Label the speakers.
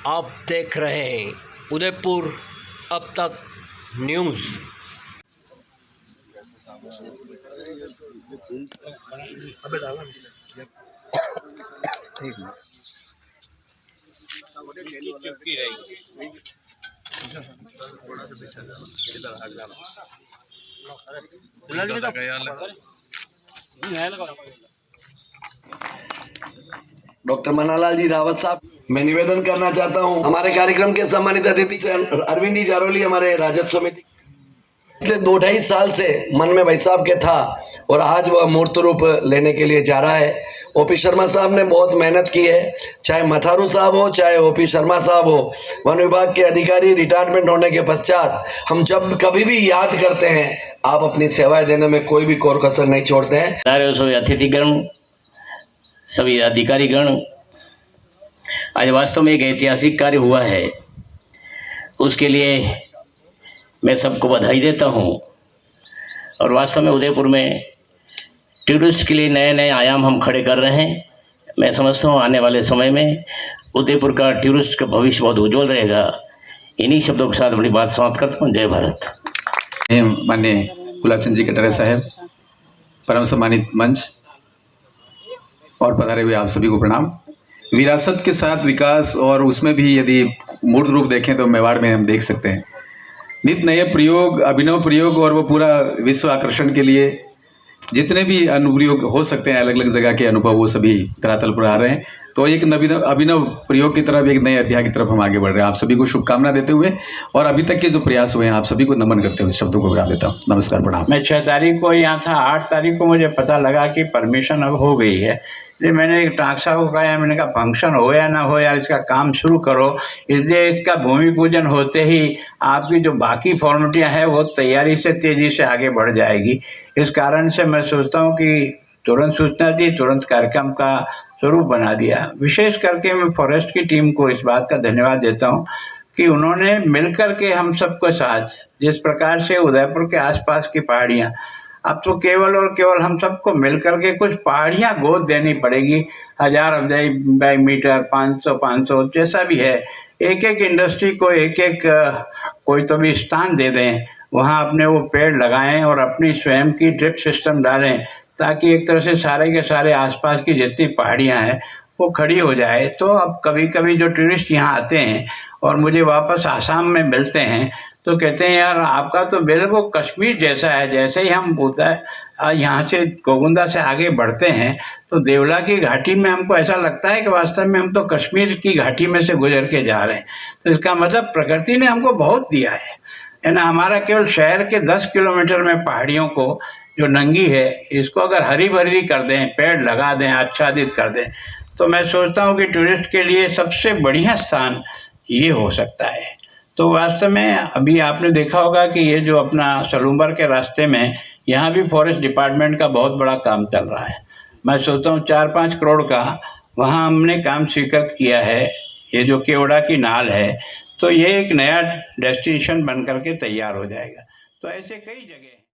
Speaker 1: आप देख रहे हैं उदयपुर अब तक न्यूज़।
Speaker 2: डॉक्टर मन्नालाल जी रावत साहब, मैं निवेदन करना चाहता हूं, हमारे कार्यक्रम के सम्मानित अतिथि अरविंद जी जारोली, हमारे राजस्व समिति, पिछले 2-2.5 साल से मन में भाई साहब के था और आज वह मूर्त रूप लेने के लिए जा रहा है। ओपी शर्मा साहब ने बहुत मेहनत की है, चाहे मथारू साहब हो चाहे ओपी शर्मा साहब हो, वन विभाग के अधिकारी रिटायरमेंट होने के पश्चात हम जब कभी भी याद करते हैं, आप अपनी सेवाएं देने में कोई भी कोर कसर नहीं छोड़ते हैं।
Speaker 3: सभी अतिथिगण, सभी अधिकारीगण, आज वास्तव में एक ऐतिहासिक कार्य हुआ है, उसके लिए मैं सबको बधाई देता हूं। और वास्तव में उदयपुर में टूरिस्ट के लिए नए नए आयाम हम खड़े कर रहे हैं। मैं समझता हूं आने वाले समय में उदयपुर का टूरिस्ट का भविष्य बहुत उज्जवल रहेगा। इन्हीं शब्दों के साथ अपनी बात समाप्त करता हूं। जय भारत।
Speaker 4: माननीय गुलाब चंद जी कटारिया साहब, परम सम्मानित मंच और पधारे हुए आप सभी को प्रणाम। विरासत के साथ विकास, और उसमें भी यदि मूर्त रूप देखें तो मेवाड़ में हम देख सकते हैं नित नए प्रयोग, अभिनव प्रयोग, और वो पूरा विश्व आकर्षण के लिए जितने भी अनुप्रयोग हो सकते हैं, अलग अलग जगह के अनुभव, वो सभी धरातल पर आ रहे हैं। तो एक अभिनव प्रयोग की तरफ, एक नए अध्याय की तरफ हम आगे बढ़ रहे हैं। आप सभी को शुभकामना देते हुए और अभी तक के जो प्रयास हुए हैं, आप सभी को नमन करते हुए शब्दों को विराम देता हूँ। नमस्कार, प्रणाम।
Speaker 5: मैं 6 तारीख को यहाँ था, 8 तारीख को मुझे पता लगा कि परमिशन अब हो गई है। इसलिए मैंने एक टाकसा को कहा, मैंने कहा फंक्शन हो या ना हो यार, इसका काम शुरू करो। इसलिए इसका भूमि पूजन होते ही आपकी जो बाकी फॉर्मेलिटियाँ हैं वो तैयारी से तेज़ी से आगे बढ़ जाएगी। इस कारण से मैं सोचता हूँ कि तुरंत सूचना दी, तुरंत कार्यक्रम का स्वरूप बना दिया। विशेष करके मैं फॉरेस्ट की टीम को इस बात का धन्यवाद देता हूँ कि उन्होंने मिलकर के हम सबको साथ, जिस प्रकार से उदयपुर के आसपास की पहाड़ियाँ, अब तो केवल और केवल हम सबको मिलकर के कुछ पहाड़ियाँ गोद देनी पड़ेगी। 1000 बाई मीटर, 500 जैसा भी है, एक एक इंडस्ट्री को एक एक कोई तो भी स्थान दे दें, वहाँ अपने वो पेड़ लगाएं और अपनी स्वयं की ड्रिप सिस्टम डालें, ताकि एक तरह से सारे के सारे आसपास की जितनी पहाड़ियाँ हैं वो खड़ी हो जाए। तो अब कभी कभी जो टूरिस्ट यहाँ आते हैं और मुझे वापस आसाम में मिलते हैं तो कहते हैं यार आपका तो बिल्कुल कश्मीर जैसा है। जैसे ही हम यहाँ से गोगुंदा से आगे बढ़ते हैं तो देवला की घाटी में हमको ऐसा लगता है कि वास्तव में हम तो कश्मीर की घाटी में से गुजर के जा रहे हैं। तो इसका मतलब प्रकृति ने हमको बहुत दिया है ना। हमारा केवल शहर के 10 किलोमीटर में पहाड़ियों को जो नंगी है, इसको अगर हरी भरी कर दें, पेड़ लगा दें, आच्छादित कर दें, तो मैं सोचता हूँ कि टूरिस्ट के लिए सबसे बढ़िया स्थान ये हो सकता है। तो वास्तव में अभी आपने देखा होगा कि ये जो अपना सलूम्बर के रास्ते में, यहाँ भी फॉरेस्ट डिपार्टमेंट का बहुत बड़ा काम चल रहा है। मैं सोचता हूँ 4-5 करोड़ का वहाँ हमने काम स्वीकृत किया है। ये जो केवड़ा की नाल है, तो ये एक नया डेस्टिनेशन बन करके तैयार हो जाएगा। तो ऐसे कई जगह